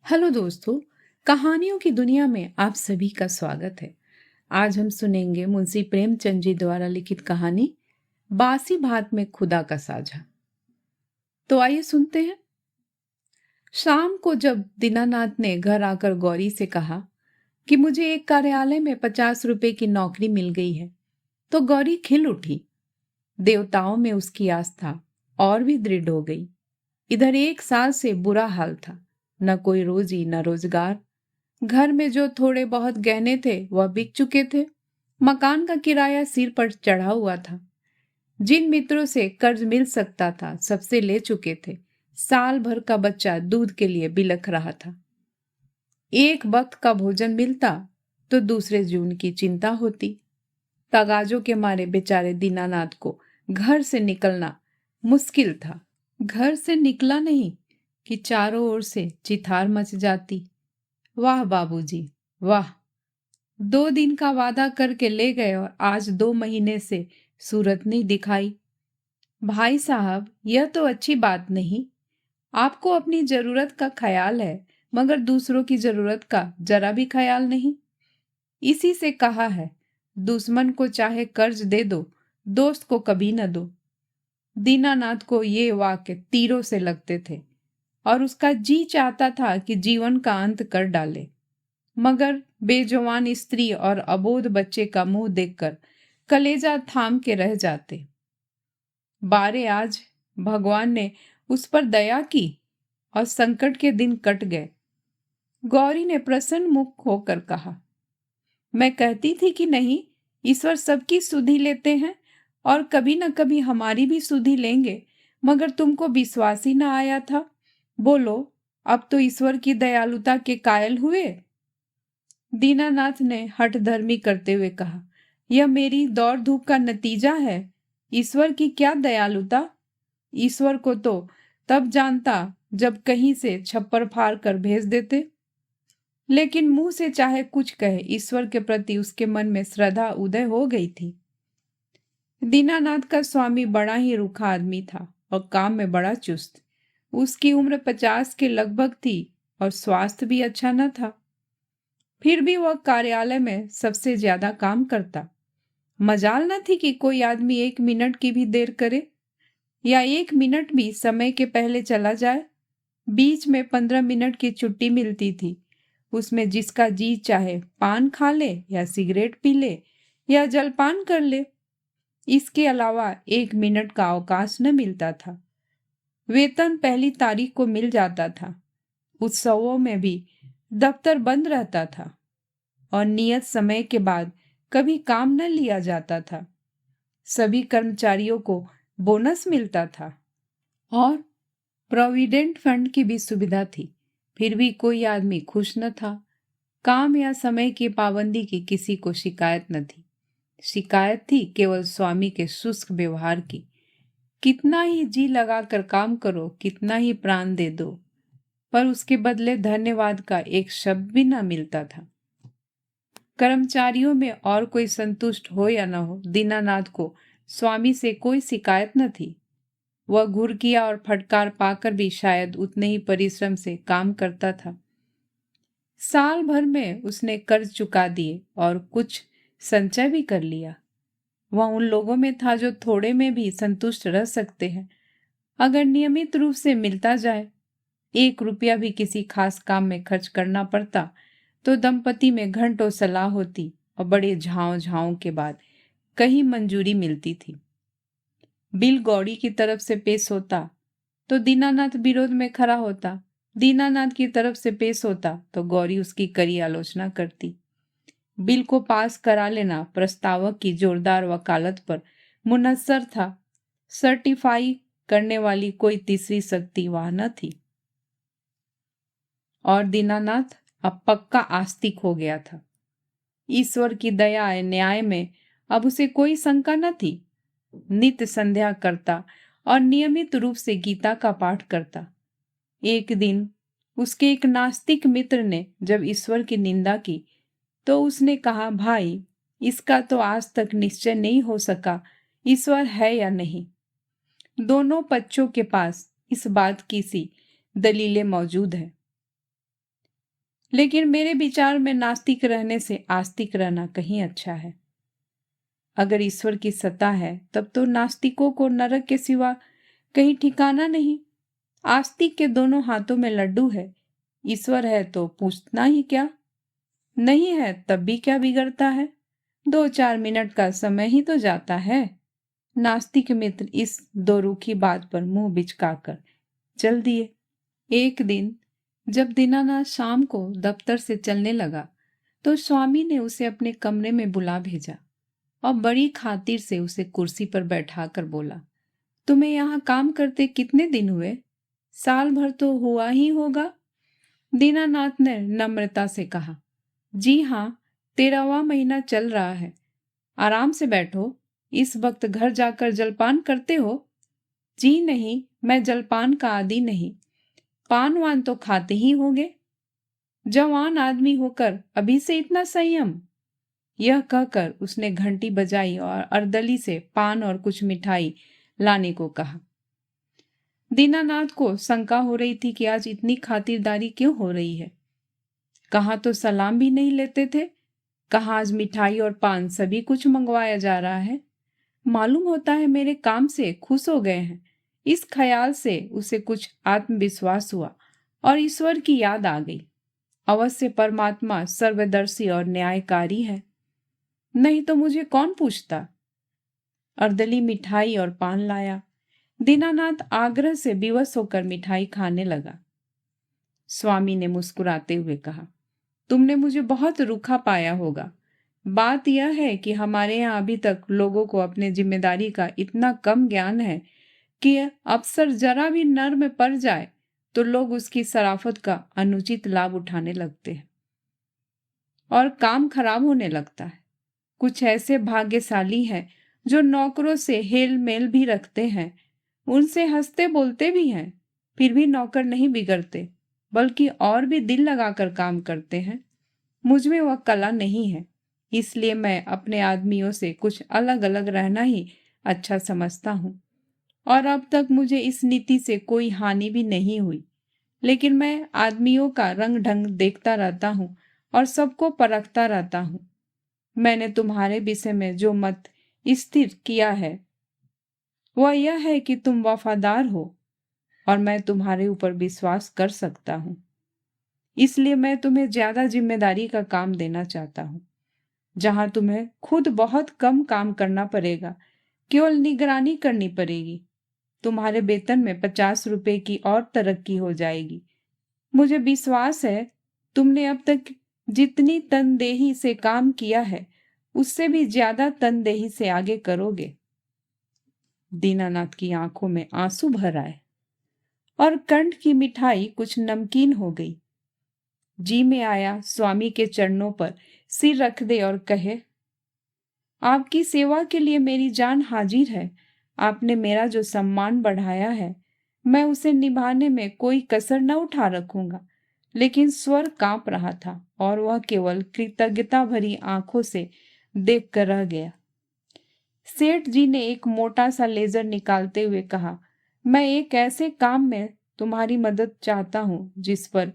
Hello दोस्तों, कहानियों की दुनिया में आप सभी का स्वागत है। आज हम सुनेंगे मुंशी प्रेमचंद जी द्वारा लिखित कहानी बासी भात में खुदा का साझा। तो आइए सुनते हैं। शाम को जब दीनानाथ ने घर आकर गौरी से कहा कि मुझे एक कार्यालय में 50 रुपए की नौकरी मिल गई है, तो गौरी खिल उठी। देवताओं में उसकी आस्था और भी दृढ़ हो गई। इधर 1 साल से बुरा हाल था, न कोई रोजी न रोजगार। घर में जो थोड़े बहुत गहने थे वह बिक चुके थे। मकान का किराया सिर पर चढ़ा हुआ था। जिन मित्रों से कर्ज मिल सकता था सबसे ले चुके थे। साल भर का बच्चा दूध के लिए बिलख रहा था। एक वक्त का भोजन मिलता तो दूसरे जून की चिंता होती। तगाजों के मारे बेचारे दीनानाथ को घर से निकलना मुश्किल था। घर से निकला नहीं कि चारों ओर से चिथार मच जाती। वाह बाबूजी, वाह! 2 दिन का वादा करके ले गए और आज 2 महीने से सूरत नहीं दिखाई। भाई साहब, यह तो अच्छी बात नहीं। आपको अपनी जरूरत का ख्याल है, मगर दूसरों की जरूरत का जरा भी ख्याल नहीं। इसी से कहा है, दुश्मन को चाहे कर्ज दे दो, दोस्त को कभी न दो। दीनानाथ को ये वाक्य तीरों से लगते थे और उसका जी चाहता था कि जीवन का अंत कर डाले, मगर बेजवान स्त्री और अबोध बच्चे का मुंह देखकर कलेजा थाम के रह जाते। बारे आज भगवान ने उस पर दया की और संकट के दिन कट गए। गौरी ने प्रसन्न मुख होकर कहा, मैं कहती थी कि नहीं, ईश्वर सबकी सुधि लेते हैं और कभी न कभी हमारी भी सुधि लेंगे, मगर तुमको विश्वास ही ना आया था। बोलो, अब तो ईश्वर की दयालुता के कायल हुए। दीनानाथ ने हठधर्मी करते हुए कहा, यह मेरी दौड़ धूप का नतीजा है। ईश्वर की क्या दयालुता! ईश्वर को तो तब जानता जब कहीं से छप्पर फाड़ कर भेज देते। लेकिन मुंह से चाहे कुछ कहे, ईश्वर के प्रति उसके मन में श्रद्धा उदय हो गई थी। दीनानाथ का स्वामी बड़ा ही रूखा आदमी था और काम में बड़ा चुस्त। उसकी उम्र 50 के लगभग थी और स्वास्थ्य भी अच्छा न था। फिर भी वह कार्यालय में सबसे ज्यादा काम करता। मजाल न थी कि कोई आदमी 1 मिनट की भी देर करे या 1 मिनट भी समय के पहले चला जाए। बीच में 15 मिनट की छुट्टी मिलती थी। उसमें जिसका जी चाहे पान खा ले या सिगरेट पी ले या जलपान कर ले। इसके अलावा 1 मिनट का अवकाश न मिलता था। वेतन पहली तारीख को मिल जाता था। उत्सवों में भी दफ्तर बंद रहता था और नियत समय के बाद कभी काम न लिया जाता था। सभी कर्मचारियों को बोनस मिलता था और प्रोविडेंट फंड की भी सुविधा थी। फिर भी कोई आदमी खुश न था। काम या समय की पाबंदी की किसी को शिकायत न थी। शिकायत थी केवल स्वामी के शुष्क व्यवहार की। कितना ही जी लगाकर काम करो, कितना ही प्राण दे दो, पर उसके बदले धन्यवाद का एक शब्द भी न मिलता था। कर्मचारियों में और कोई संतुष्ट हो या न हो, दीनानाथ को स्वामी से कोई शिकायत न थी। वह घुरकिया और फटकार पाकर भी शायद उतने ही परिश्रम से काम करता था। साल भर में उसने कर्ज चुका दिए और कुछ संचय भी कर लिया। वह उन लोगों में था जो थोड़े में भी संतुष्ट रह सकते हैं अगर नियमित रूप से मिलता जाए। 1 रुपया भी किसी खास काम में खर्च करना पड़ता तो दंपति में घंटों सलाह होती और बड़े झांव के बाद कहीं मंजूरी मिलती थी। बिल गौड़ी की तरफ से पेश होता तो दीनानाथ विरोध में खड़ा होता। दीनानाथ की तरफ से पेश होता तो गौरी उसकी कड़ी आलोचना करती। बिल को पास करा लेना प्रस्तावक की जोरदार वकालत पर मुनस्सर था। सर्टिफाई करने वाली कोई तीसरी शक्ति वहां न थी और दीनानाथ अब पक्का आस्तिक हो गया था। ईश्वर की दया न्याय में अब उसे कोई शंका न थी। नित्य संध्या करता और नियमित रूप से गीता का पाठ करता। एक दिन उसके एक नास्तिक मित्र ने जब ईश्वर की निंदा की तो उसने कहा, भाई, इसका तो आज तक निश्चय नहीं हो सका ईश्वर है या नहीं। दोनों पक्षों के पास इस बात की सी दलीलें मौजूद है। लेकिन मेरे विचार में नास्तिक रहने से आस्तिक रहना कहीं अच्छा है। अगर ईश्वर की सत्ता है तब तो नास्तिकों को नरक के सिवा कहीं ठिकाना नहीं। आस्तिक के दोनों हाथों में लड्डू है। ईश्वर है तो पूछना ही क्या, नहीं है तब भी क्या बिगड़ता है, 2-4 मिनट का समय ही तो जाता है। नास्तिक मित्र इस दो रूखी बात पर मुंह बिचकाकर चल दिए। एक दिन जब दीनानाथ शाम को दफ्तर से चलने लगा तो स्वामी ने उसे अपने कमरे में बुला भेजा और बड़ी खातिर से उसे कुर्सी पर बैठाकर बोला, तुम्हें यहाँ काम करते कितने दिन हुए? साल भर तो हुआ ही होगा। दीनानाथ ने नम्रता से कहा, जी हाँ, 13वां महीना चल रहा है। आराम से बैठो। इस वक्त घर जाकर जलपान करते हो? जी नहीं, मैं जलपान का आदी नहीं। पान वान तो खाते ही होंगे। जवान आदमी होकर अभी से इतना संयम। यह कहकर उसने घंटी बजाई और अर्दली से पान और कुछ मिठाई लाने को कहा। दीनानाथ को शंका हो रही थी कि आज इतनी खातिरदारी क्यों हो रही है। कहाँ तो सलाम भी नहीं लेते थे, कहाँ आज मिठाई और पान सभी कुछ मंगवाया जा रहा है। मालूम होता है मेरे काम से खुश हो गए हैं। इस ख्याल से उसे कुछ आत्मविश्वास हुआ और ईश्वर की याद आ गई। अवश्य परमात्मा सर्वदर्शी और न्यायकारी है, नहीं तो मुझे कौन पूछता। अर्दली मिठाई और पान लाया। दीनानाथ आग्रह से विवश होकर मिठाई खाने लगा। स्वामी ने मुस्कुराते हुए कहा, तुमने मुझे बहुत रूखा पाया होगा। बात यह है कि हमारे यहाँ अभी तक लोगों को अपने जिम्मेदारी का इतना कम ज्ञान है कि अफसर जरा भी नर में पड़ जाए तो लोग उसकी शराफत का अनुचित लाभ उठाने लगते हैं और काम खराब होने लगता है। कुछ ऐसे भाग्यशाली हैं जो नौकरों से हेल मेल भी रखते हैं, उनसे हंसते बोलते भी हैं, फिर भी नौकर नहीं बिगड़ते बल्कि और भी दिल लगाकर काम करते हैं। मुझ में वह कला नहीं है, इसलिए मैं अपने आदमियों से कुछ अलग अलग रहना ही अच्छा समझता हूँ और अब तक मुझे इस नीति से कोई हानि भी नहीं हुई। लेकिन मैं आदमियों का रंग ढंग देखता रहता हूँ और सबको परखता रहता हूँ। मैंने तुम्हारे विषय में जो मत स्थिर किया है वह यह है कि तुम वफादार हो और मैं तुम्हारे ऊपर विश्वास कर सकता हूँ। इसलिए मैं तुम्हें ज्यादा जिम्मेदारी का काम देना चाहता हूँ, जहां तुम्हें खुद बहुत कम काम करना पड़ेगा, केवल निगरानी करनी पड़ेगी। तुम्हारे वेतन में 50 रुपए की और तरक्की हो जाएगी। मुझे विश्वास है तुमने अब तक जितनी तनदेही से काम किया है उससे भी ज्यादा तनदेही से आगे करोगे। दीनानाथ की आंखों में आंसू भर आए और कंठ की मिठाई कुछ नमकीन हो गई। जी में आया स्वामी के चरणों पर सिर रख दे और कहे, आपकी सेवा के लिए मेरी जान हाजिर है। आपने मेरा जो सम्मान बढ़ाया है मैं उसे निभाने में कोई कसर न उठा रखूंगा। लेकिन स्वर कांप रहा था और वह केवल कृतज्ञता भरी आंखों से देख कर रह गया। सेठ जी ने एक मोटा सा लेजर निकालते हुए कहा, मैं एक ऐसे काम में तुम्हारी मदद चाहता हूँ जिस पर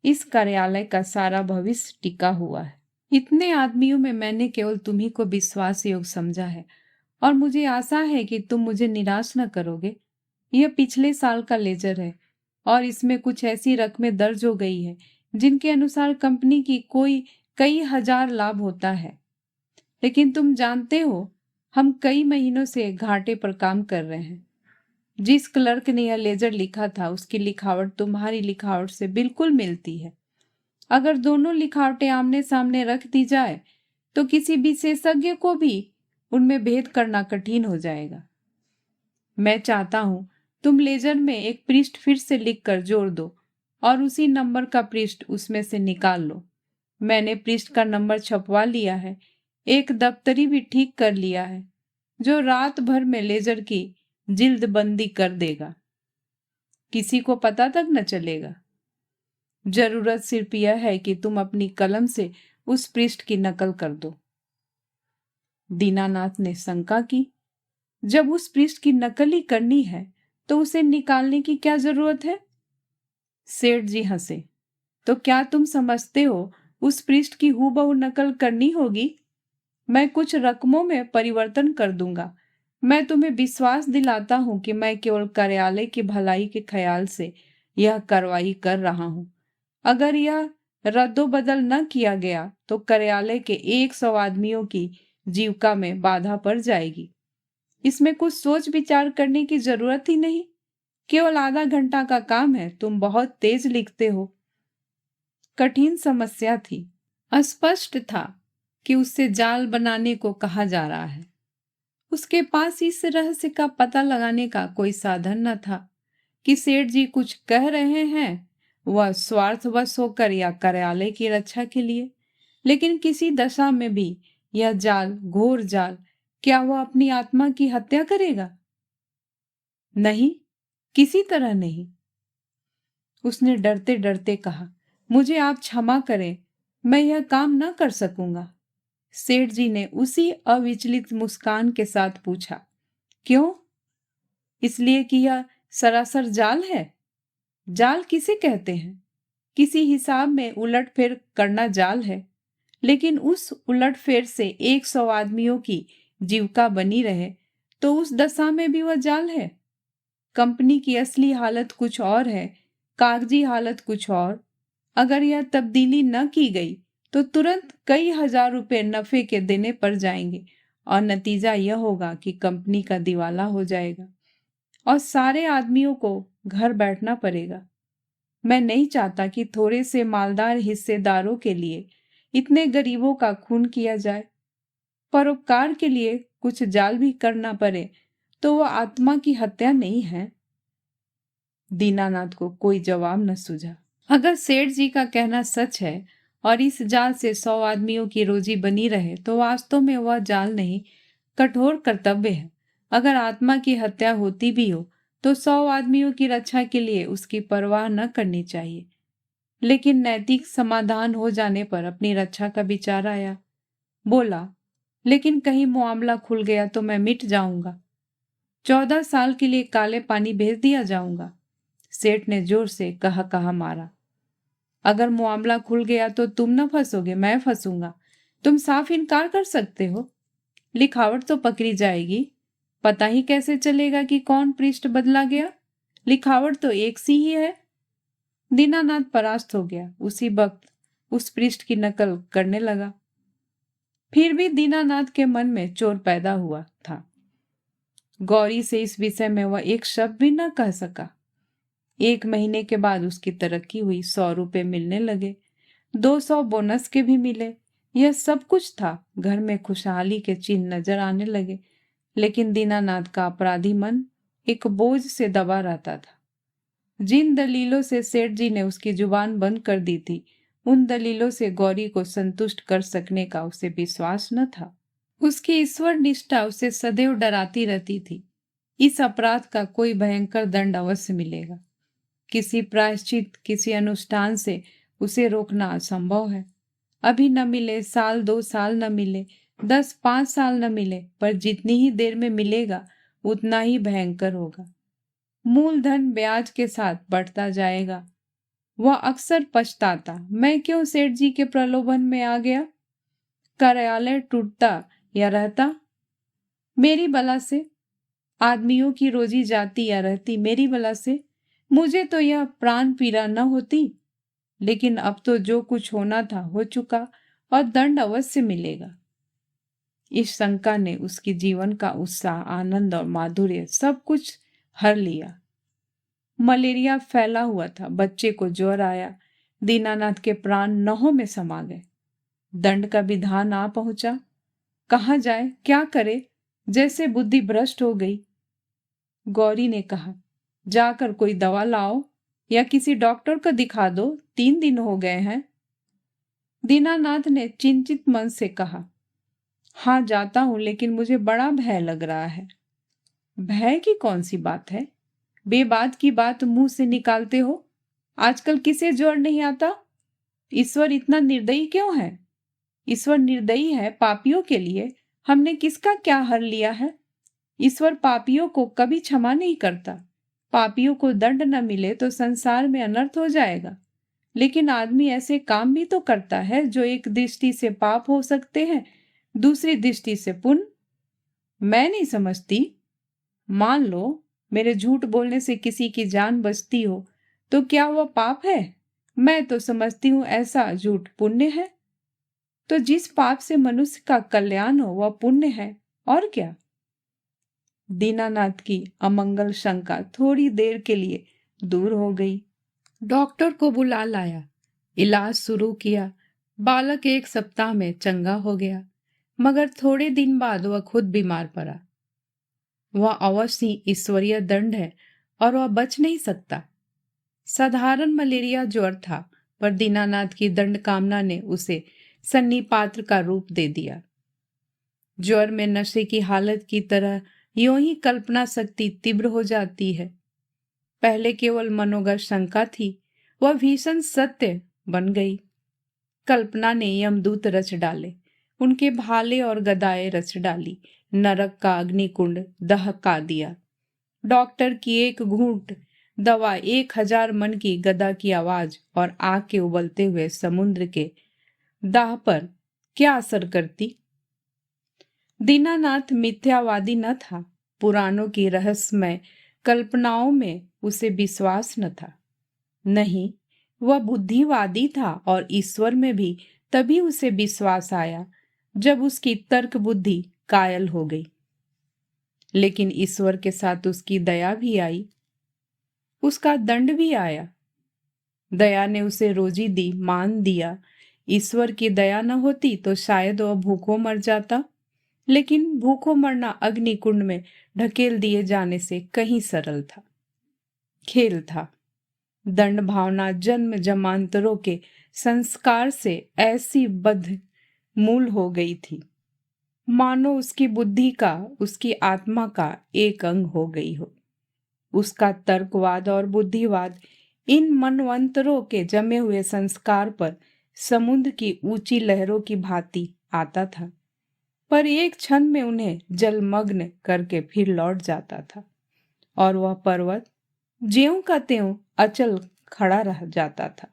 इस कार्यालय का सारा भविष्य टिका हुआ है। इतने आदमियों में मैंने केवल तुम्ही को विश्वास योग्य समझा है और मुझे आशा है कि तुम मुझे निराश न करोगे। यह पिछले साल का लेजर है और इसमें कुछ ऐसी रकमें दर्ज हो गई है जिनके अनुसार कंपनी की कोई कई हजार लाभ होता है। लेकिन तुम जानते हो हम कई महीनों से घाटे पर काम कर रहे हैं। जिस क्लर्क ने यह लेजर लिखा था उसकी लिखावट तुम्हारी लिखावट से बिल्कुल मिलती है। अगर दोनों लिखावटें आमने सामने रख दी जाए तो किसी विशेषज्ञ को भी उनमें भेद करना कठिन हो जाएगा। मैं चाहता हूं तुम लेजर में एक पृष्ठ फिर से लिखकर जोड़ दो और उसी नंबर का पृष्ठ उसमें से निकाल लो। मैंने पृष्ठ का नंबर छपवा लिया है, एक दफ्तरी भी ठीक कर लिया है जो रात भर में लेजर की जिल्दबंदी कर देगा। किसी को पता तक न चलेगा। जरूरत सिर्फ यह है कि तुम अपनी कलम से उस पृष्ठ की नकल कर दो। दीनानाथ ने शंका की, जब उस पृष्ठ की नकल ही करनी है तो उसे निकालने की क्या जरूरत है? सेठ जी हंसे। तो क्या तुम समझते हो उस पृष्ठ की हूबहू नकल करनी होगी? मैं कुछ रकमों में परिवर्तन कर दूंगा। मैं तुम्हें विश्वास दिलाता हूं कि मैं केवल कार्यालय की भलाई के ख्याल से यह कार्रवाई कर रहा हूं। अगर यह रद्दोबदल न किया गया तो कार्यालय के 100 आदमियों की जीविका में बाधा पड़ जाएगी। इसमें कुछ सोच विचार करने की जरूरत ही नहीं, केवल आधा घंटा का काम है। तुम बहुत तेज लिखते हो। कठिन समस्या थी। अस्पष्ट था कि उससे जाल बनाने को कहा जा रहा है। उसके पास इस रहस्य का पता लगाने का कोई साधन न था कि सेठ जी कुछ कह रहे हैं वह स्वार्थवश होकर या कार्यालय की रक्षा के लिए। लेकिन किसी दशा में भी यह जाल, घोर जाल, क्या वह अपनी आत्मा की हत्या करेगा? नहीं, किसी तरह नहीं। उसने डरते डरते कहा, मुझे आप क्षमा करें, मैं यह काम न कर सकूंगा। सेठ जी ने उसी अविचलित मुस्कान के साथ पूछा, क्यों? इसलिए कि यह सरासर जाल है। जाल किसे कहते हैं? किसी हिसाब में उलटफेर करना जाल है, लेकिन उस उलटफेर से 100 आदमियों की जीविका बनी रहे तो उस दशा में भी वह जाल है। कंपनी की असली हालत कुछ और है, कागजी हालत कुछ और। अगर यह तब्दीली न की गई तो तुरंत कई हजार रुपए नफे के देने पड़ जाएंगे और नतीजा यह होगा कि कंपनी का दिवाला हो जाएगा और सारे आदमियों को घर बैठना पड़ेगा। मैं नहीं चाहता कि थोड़े से मालदार हिस्सेदारों के लिए इतने गरीबों का खून किया जाए। परोपकार के लिए कुछ जाल भी करना पड़े तो वह आत्मा की हत्या नहीं है। दीनानाथ को कोई जवाब न सूझा। अगर सेठ जी का कहना सच है और इस जाल से 100 आदमियों की रोजी बनी रहे तो वास्तव में वह जाल नहीं, कठोर कर्तव्य है। अगर आत्मा की हत्या होती भी हो तो 100 आदमियों की रक्षा के लिए उसकी परवाह न करनी चाहिए। लेकिन नैतिक समाधान हो जाने पर अपनी रक्षा का विचार आया। बोला, लेकिन कहीं मामला खुल गया तो मैं मिट जाऊंगा। 14 साल के लिए काले पानी भेज दिया जाऊंगा। सेठ ने जोर से कहा मारा। अगर मामला खुल गया तो तुम न फंसोगे, मैं फंसूंगा। तुम साफ इनकार कर सकते हो। लिखावट तो पकड़ी जाएगी। पता ही कैसे चलेगा कि कौन पृष्ठ बदला गया? लिखावट तो एक सी ही है। दीनानाथ परास्त हो गया। उसी वक्त उस पृष्ठ की नकल करने लगा। फिर भी दीनानाथ के मन में चोर पैदा हुआ था। गौरी से इस विषय में वह एक शब्द भी न कह सका। 1 महीने के बाद उसकी तरक्की हुई। 100 रुपए मिलने लगे, 200 बोनस के भी मिले। यह सब कुछ था। घर में खुशहाली के चिन्ह नजर आने लगे। लेकिन दीनानाथ का अपराधी मन एक बोझ से दबा रहता था। जिन दलीलों से सेठ जी ने उसकी जुबान बंद कर दी थी, उन दलीलों से गौरी को संतुष्ट कर सकने का उसे विश्वास न था। उसकी ईश्वर निष्ठा उसे सदैव डराती रहती थी। इस अपराध का कोई भयंकर दंड अवश्य मिलेगा। किसी प्रायश्चित, किसी अनुष्ठान से उसे रोकना असंभव है। अभी न मिले, साल 2 साल न मिले, 10-5 साल न मिले, पर जितनी ही देर में मिलेगा उतना ही भयंकर होगा। मूलधन ब्याज के साथ बढ़ता जाएगा। वह अक्सर पछताता, मैं क्यों सेठ जी के प्रलोभन में आ गया। कार्यालय टूटता या रहता मेरी बला से, आदमियों की रोजी जाती या रहती मेरी बला से। मुझे तो यह प्राण पीड़ा न होती। लेकिन अब तो जो कुछ होना था हो चुका और दंड अवश्य मिलेगा। इस शंका ने उसकी जीवन का उत्साह, आनंद और माधुर्य सब कुछ हर लिया। मलेरिया फैला हुआ था, बच्चे को ज्वर आया, दीनानाथ के प्राण नहों में समा गए। दंड का विधान आ पहुंचा। कहाँ जाए, क्या करे, जैसे बुद्धि भ्रष्ट हो गई। गौरी ने कहा, जाकर कोई दवा लाओ या किसी डॉक्टर को दिखा दो, 3 दिन हो गए हैं। दीनानाथ ने चिंतित मन से कहा, हाँ जाता हूं, लेकिन मुझे बड़ा भय लग रहा है। भय की कौन सी बात है? बेबात की बात मुंह से निकालते हो। आजकल किसे ज्वर नहीं आता? ईश्वर इतना निर्दयी क्यों है? ईश्वर निर्दयी है पापियों के लिए। हमने किसका क्या हर लिया है? ईश्वर पापियों को कभी क्षमा नहीं करता। पापियों को दंड न मिले तो संसार में अनर्थ हो जाएगा। लेकिन आदमी ऐसे काम भी तो करता है जो एक दृष्टि से पाप हो सकते हैं, दूसरी दृष्टि से पुण्य। मैं नहीं समझती। मान लो मेरे झूठ बोलने से किसी की जान बचती हो तो क्या वह पाप है? मैं तो समझती हूं ऐसा झूठ पुण्य है। तो जिस पाप से मनुष्य का कल्याण हो वह पुण्य है, और क्या। दीनानाथ की अमंगल शंका थोड़ी देर के लिए दूर हो गई। डॉक्टर को बुला लाया, इलाज शुरू किया। बालक 1 सप्ताह में चंगा हो गया, मगर थोड़े दिन बाद वह खुद बीमार पड़ा। वह अवश्य ही ईश्वरीय दंड है और वह बच नहीं सकता। साधारण मलेरिया ज्वर था, पर दीनानाथ की दंड कामना ने उसे सन्निपात्र का रूप दे दिया। ज्वर में नशे की हालत की तरह यूं ही कल्पना शक्ति तीव्र हो जाती है। पहले केवल मनोगत शंका थी, वह भीषण सत्य बन गई। कल्पना ने यमदूत रच डाले, उनके भाले और गदाएं रच डाली, नरक का अग्निकुंड दहका दिया। डॉक्टर की एक घूंट दवा 1000 मन की गदा की आवाज और आग के उबलते हुए समुद्र के दाह पर क्या असर करती? दीनानाथ मिथ्यावादी न था, पुराणों की रहस्यमय कल्पनाओं में उसे विश्वास न था। नहीं, वह बुद्धिवादी था और ईश्वर में भी तभी उसे विश्वास आया जब उसकी तर्क बुद्धि कायल हो गई। लेकिन ईश्वर के साथ उसकी दया भी आई, उसका दंड भी आया। दया ने उसे रोजी दी, मान दिया। ईश्वर की दया न होती तो शायद वह भूखों मर जाता, लेकिन भूखों मरना अग्निकुंड में ढकेल दिए जाने से कहीं सरल था। खेल था। दंड भावना जन्म जमांतरों के संस्कार से ऐसी बद्ध मूल हो गई थी, मानो उसकी बुद्धि का, उसकी आत्मा का एक अंग हो गई हो। उसका तर्कवाद और बुद्धिवाद इन मनवंतरों के जमे हुए संस्कार पर समुद्र की ऊंची लहरों की भांति आता था, पर एक क्षण में उन्हें जलमग्न करके फिर लौट जाता था और वह पर्वत ज्यों का त्यों अचल खड़ा रह जाता था।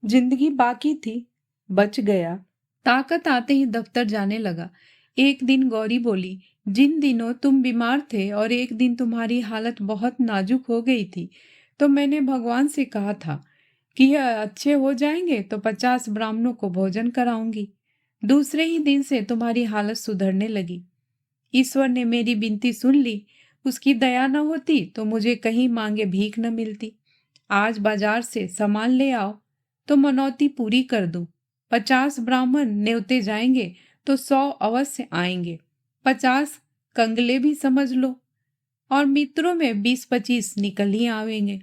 जिंदगी बाकी थी, बच गया। ताकत आते ही दफ्तर जाने लगा। एक दिन गौरी बोली, जिन दिनों तुम बीमार थे और एक दिन तुम्हारी हालत बहुत नाजुक हो गई थी, तो मैंने भगवान से कहा था कि यह अच्छे हो जाएंगे तो 50 ब्राह्मणों को भोजन कराऊंगी। दूसरे ही दिन से तुम्हारी हालत सुधरने लगी। ईश्वर ने मेरी विनती सुन ली। उसकी दया न होती तो मुझे कहीं मांगे भीख न मिलती। आज बाजार से सामान ले आओ तो मनौती पूरी कर दूं। 50 ब्राह्मण न्योते जाएंगे तो 100 अवश्य आएंगे। 50 कंगले भी समझ लो, और मित्रों में 20-25 निकल ही आवेंगे।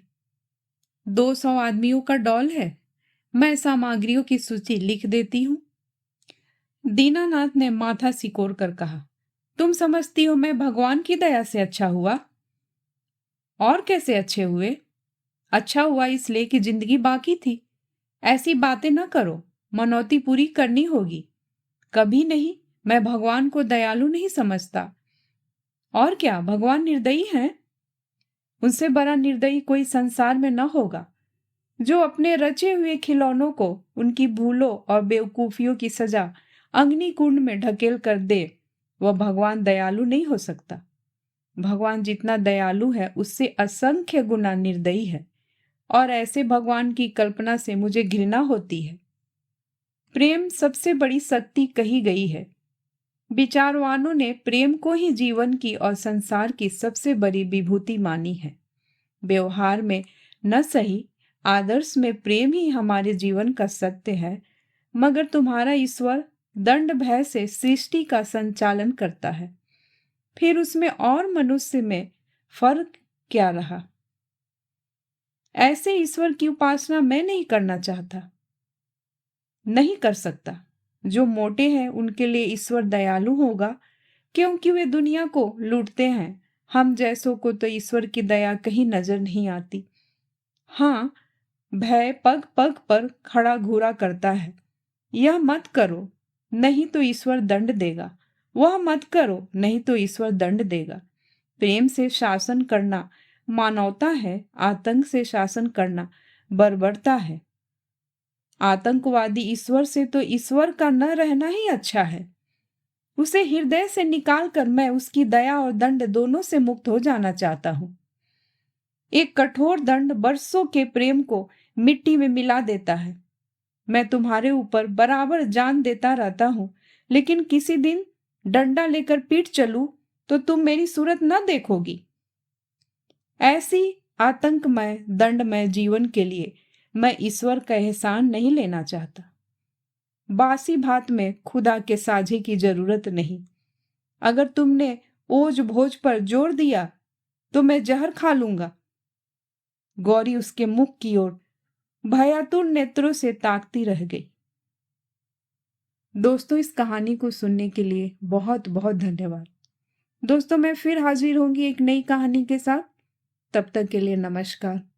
200 आदमियों का डॉल है। मैं सामग्रियों की सूची लिख देती हूँ। दीनानाथ ने माथा सिकोड़ कर कहा, तुम समझती हो मैं भगवान की दया से अच्छा हुआ? और कैसे अच्छे हुए? अच्छा हुआ इसलिए कि जिंदगी बाकी थी। ऐसी बातें न करो, मनौती पूरी करनी होगी। कभी नहीं, मैं भगवान को दयालु नहीं समझता। और क्या, भगवान निर्दयी हैं? उनसे बड़ा निर्दयी कोई संसार में न होगा। जो अपने रचे हुए खिलौनों को उनकी भूलों और बेवकूफियों की सजा अग्निकुंड में ढकेल कर दे, वह भगवान दयालु नहीं हो सकता। भगवान जितना दयालु है उससे असंख्य गुना निर्दयी है, और ऐसे भगवान की कल्पना से मुझे घृणा होती है। प्रेम सबसे बड़ी शक्ति कही गई है। विचारवानों ने प्रेम को ही जीवन की और संसार की सबसे बड़ी विभूति मानी है। व्यवहार में न सही, आदर्श में प्रेम ही हमारे जीवन का सत्य है। मगर तुम्हारा ईश्वर दंड भय से सृष्टि का संचालन करता है, फिर उसमें और मनुष्य में फर्क क्या रहा? ऐसे ईश्वर की उपासना मैं नहीं करना चाहता, नहीं कर सकता। जो मोटे हैं उनके लिए ईश्वर दयालु होगा, क्योंकि वे दुनिया को लूटते हैं। हम जैसों को तो ईश्वर की दया कहीं नजर नहीं आती। हाँ, भय पग पग पर खड़ा घूरा करता है। यह मत करो, नहीं तो ईश्वर दंड देगा। वह मत करो, नहीं तो ईश्वर दंड देगा। प्रेम से शासन करना मानवता है, आतंक से शासन करना बर्बरता है। आतंकवादी ईश्वर से तो ईश्वर का न रहना ही अच्छा है। उसे हृदय से निकालकर मैं उसकी दया और दंड दोनों से मुक्त हो जाना चाहता हूं। एक कठोर दंड बरसों के प्रेम को मिट्टी में मिला देता है। मैं तुम्हारे ऊपर बराबर जान देता रहता हूं, लेकिन किसी दिन डंडा लेकर पीट चलूं तो तुम मेरी सूरत न देखोगी। ऐसी आतंकमय दंडमय जीवन के लिए मैं ईश्वर का एहसान नहीं लेना चाहता। बासी भात में खुदा के साझे की जरूरत नहीं। अगर तुमने ओज भोज पर जोर दिया तो मैं जहर खा लूंगा। गौरी उसके मुख की ओर भयातुर नेत्रों से ताकती रह गई। दोस्तों, इस कहानी को सुनने के लिए बहुत बहुत धन्यवाद। दोस्तों, मैं फिर हाजिर होंगी एक नई कहानी के साथ। तब तक के लिए नमस्कार।